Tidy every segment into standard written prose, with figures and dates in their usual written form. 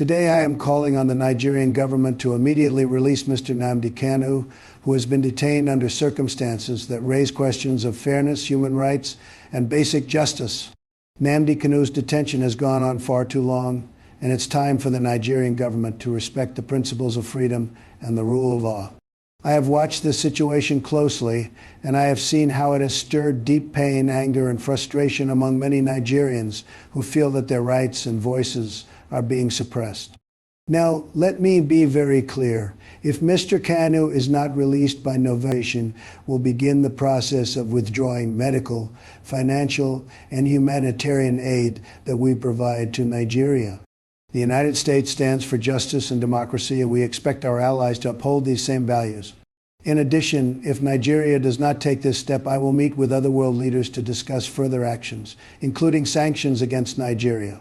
Today I am calling on the Nigerian government to immediately release Mr. Nnamdi Kanu, who has been detained under circumstances that raise questions of fairness, human rights, and basic justice. Nnamdi Kanu's detention has gone on far too long, and it's time for the Nigerian government to respect the principles of freedom and the rule of law. I have watched this situation closely, and I have seen how it has stirred deep pain, anger, and frustration among many Nigerians who feel that their rights and voices are being suppressed. Now, let me be very clear. If Mr. Kanu is not released by November, we'll begin the process of withdrawing medical, financial, and humanitarian aid that we provide to Nigeria. The United States stands for justice and democracy, and we expect our allies to uphold these same values. In addition, if Nigeria does not take this step, I will meet with other world leaders to discuss further actions, including sanctions against Nigeria.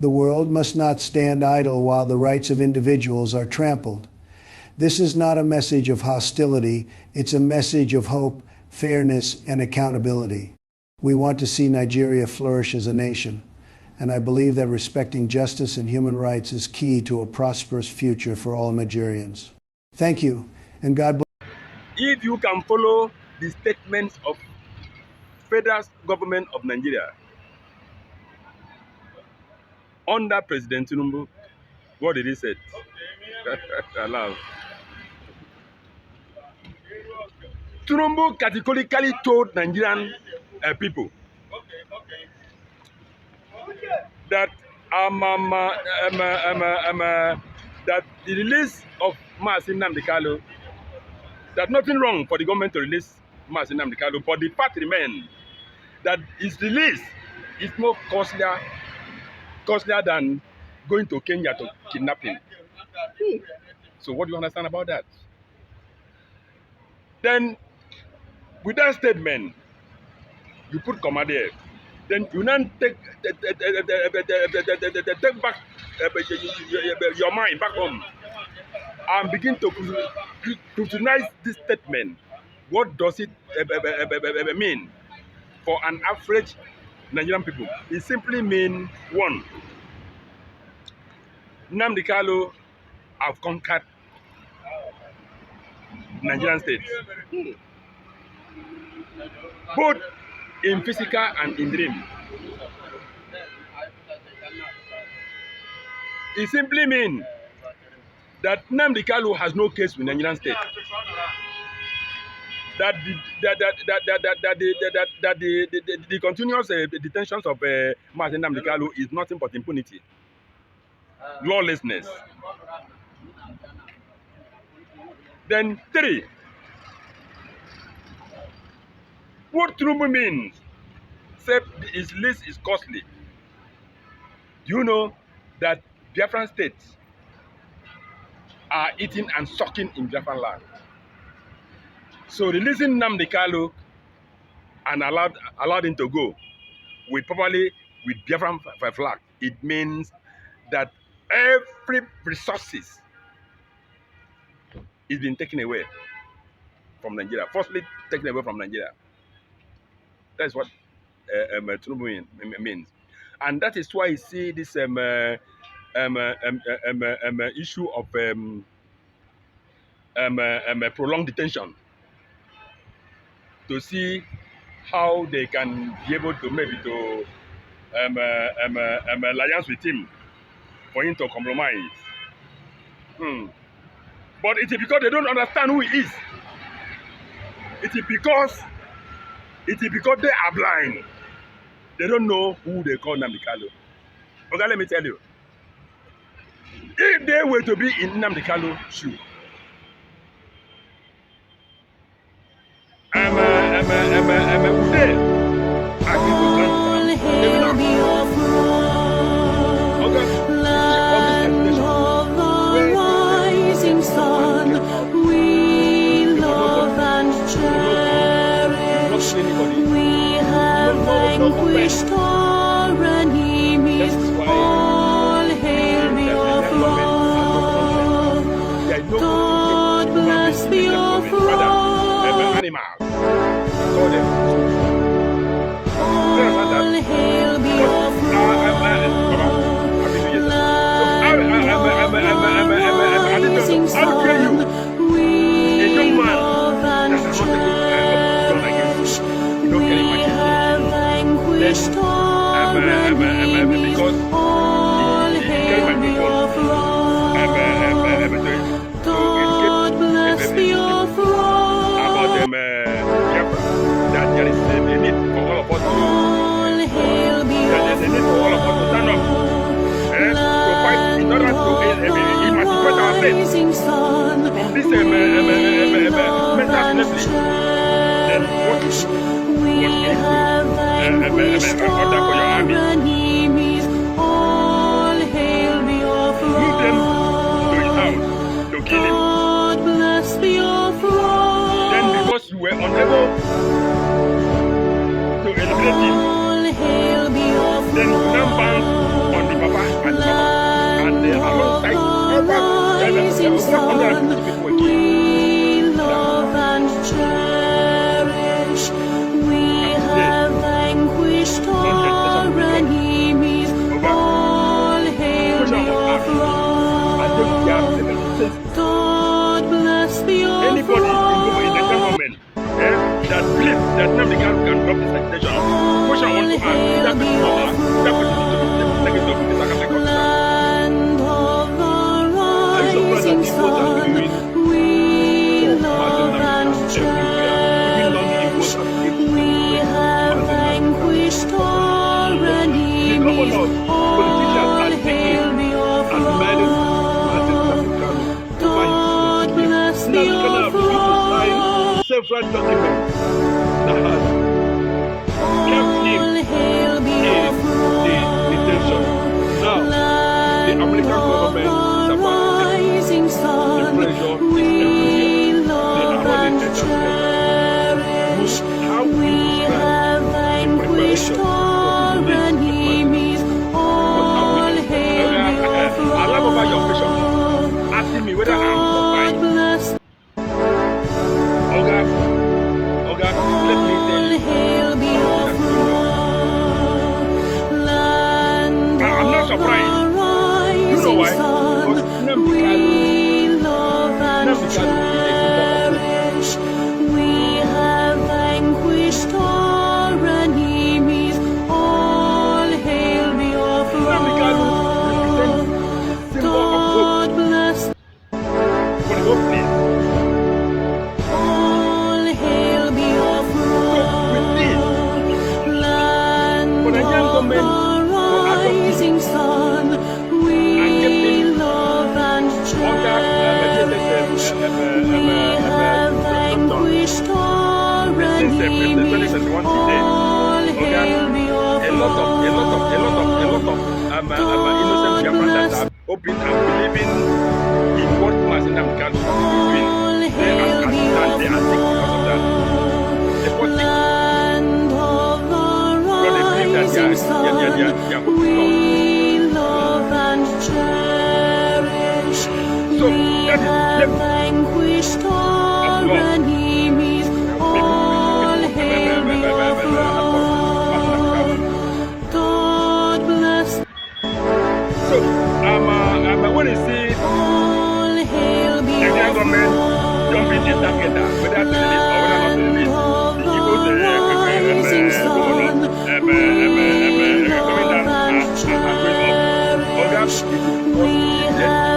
The world must not stand idle while the rights of individuals are trampled. This is not a message of hostility, it's a message of hope, fairness, and accountability. We want to see Nigeria flourish as a nation, and I believe that respecting justice and human rights is key to a prosperous future for all Nigerians. Thank you, and God bless. If you can follow the statements of federal government of Nigeria under President Tinubu, what did he say? I laugh. Tinubu categorically told Nigerian people that that the release of Nnamdi Kanu, there's nothing wrong for the government to release Nnamdi Kanu, but the fact remains that his release is more costlier than going to Kenya to kidnap him. So what do you understand about that? Then, with that statement, you put comma there. Then you now take back your mind back home and begin to scrutinize this statement. What does it mean for an average Nigerian people? It simply means, one, Nnamdi Kanu have conquered Nigerian state, both in physical and in dream. It simply means that Nnamdi Kanu has no case with Nigerian state. That the continuous detentions of Nnamdi Kanu is nothing but impunity, lawlessness. Then three, what Tinubu means, say his list is costly. Do you know that Biafran states are eating and sucking in Biafran land? So releasing Nnamdi Kanu and allowed him to go with Biafran flag, it means that every resources is being taken away from Nigeria, forcibly taken away from Nigeria. That's what Tinubu means, and that is why you see this issue of prolonged detention, to see how they can be able to maybe to alliance with him for him to compromise. But it is because they don't understand who he is. It is because they are blind. They don't know who they call Nnamdi Kanu. Okay, let me tell you. If they were to be in Nnamdi Kanu's shoe, vanquished our enemies, all hail the of love. How dare you? A young man that has not taken gun against you. You don't carry my chest. Then, because he carry my gun to educate about them biafra, that there is a need for all of us to there's a need for all of us to stand up to fight in order to emancipate ourselves from this mental slavery. Then what is order for your army? Move them to his house to kill him. Then because you were unable to eliminate him, then you now bounce on the papa and the mama, and they alongside over 150 people were killed. Anybody in the government that believes that Nnamdi Kanu can drop this agitation, which I want to ask, that person needs to be taken to the Sakataka officer. I'm surprised that people are doing for Martin Nnamdi Kanu everywhere, even though the Igbos are people the governors, politicians are taking and marrying Martin Nnamdi Kanu over his Nnamdi Kanu have been to sign several documents that has kept him in the detention. Now, the American government is about to take the pressure is everywhere. They are running entertainment. How we describe the preparation for today's what have we I love about your patient asking me whether I'm surprised. Oga, let me tell you. I'm not surprised. You know why? Because Nnamdi Kanu is a symbol of innocent Biafrans that are hoping and believing in what Nnamdi Kanu is doing. They are sick because of that. They were sick. Because they believe that they are hoping lost. So that is left of God. When you see the government jumping in that together, whether to release or whether not to release, the Igbos coming down and going up.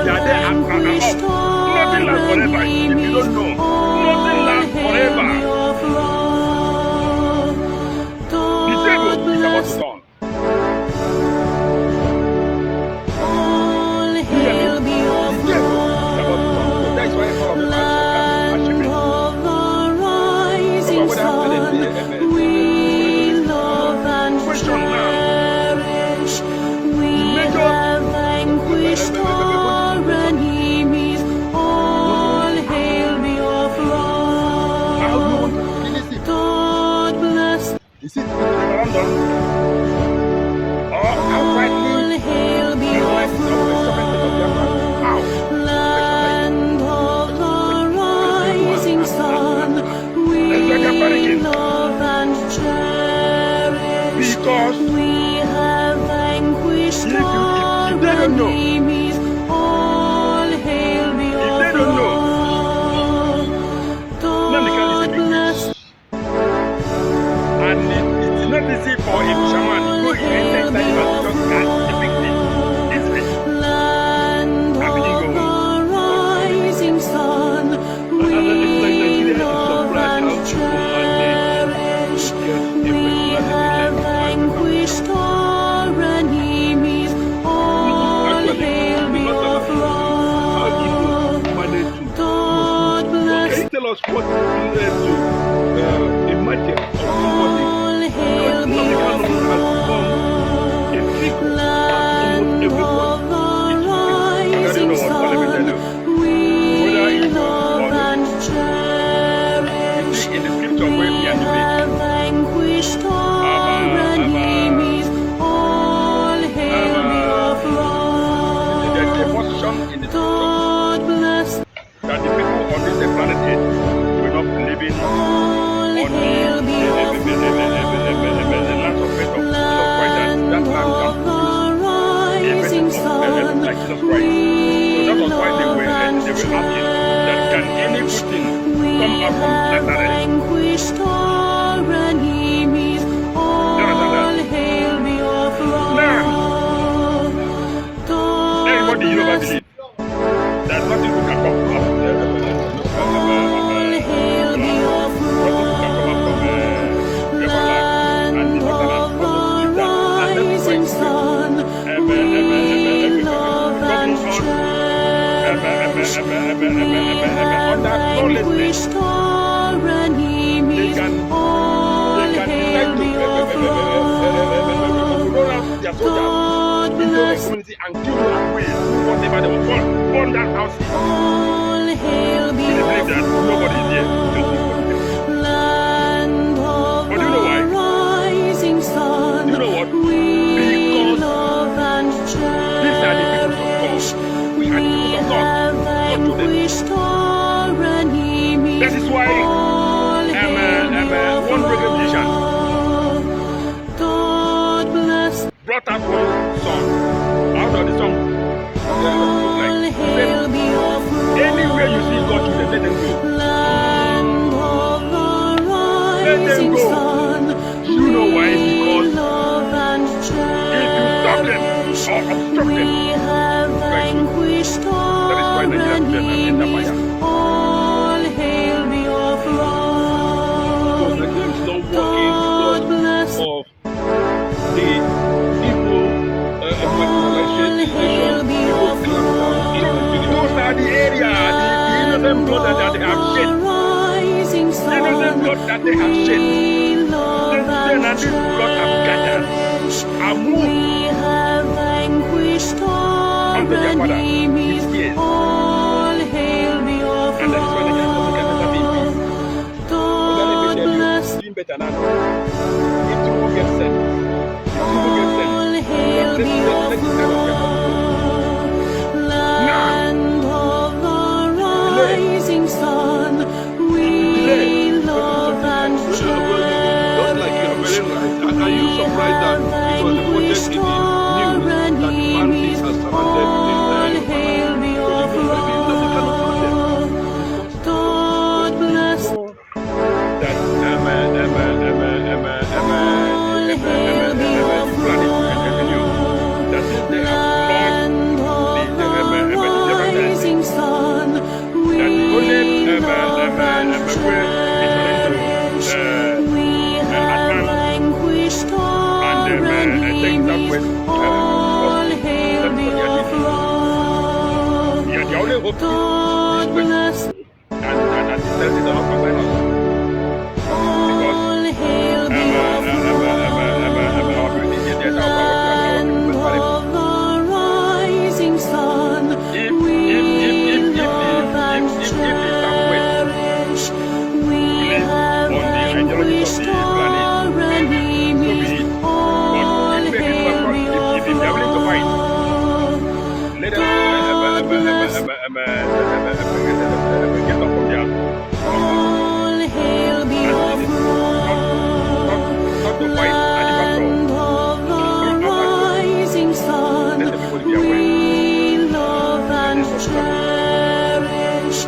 They are there and up. Nothing lasts forever. If you don't know, nothing lasts forever. The table is about to turn. mentioned in the scripture God bless that the people on this planet Earth will not be living on the land of faith of Jesus Christ. That land can produce a person like Jesus Christ. So that was why they were asking that can any good thing come out from Nazareth? Everybody you ever believe there's nothing who can come from community and kill you and waste whatever they will burn that house. We believe that nobody is here. But do you know why? Do you know what? Because these are the people of God. We are the people of God. Not to them. That is why one great musician brought out one song. Out of the song, like, anywhere you see God, let them go. Let them go. You know why? Because if you stop them or obstruct them, like, that is why Nigeria is in the fire. Because Nigeria is not working because of the evil those are the area, the innocent blood that they have shed. Innocent blood that they have shed. Then and this blood have gathered and moved unto their father his years. And that is why they can never be in peace. But let me tell you, doing better now. If Tinubu gets sent, let's rising sun, we love and just like you are very right. And are you surprised that it was reported in the news that bandits have surrounded the entire God bless that God bless and that is the rising sun, we love and cherish. We have vanquished our enemies. All hail the all hail the land of the rising sun, we love and cherish.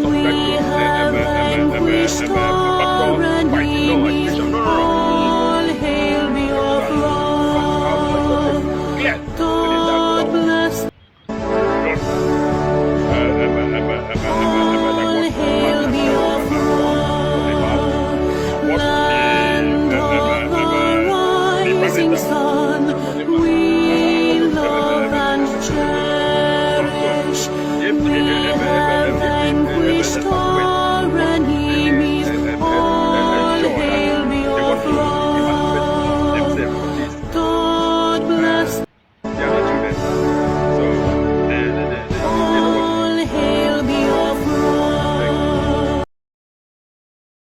We have vanquished our enemies. All hail the throne.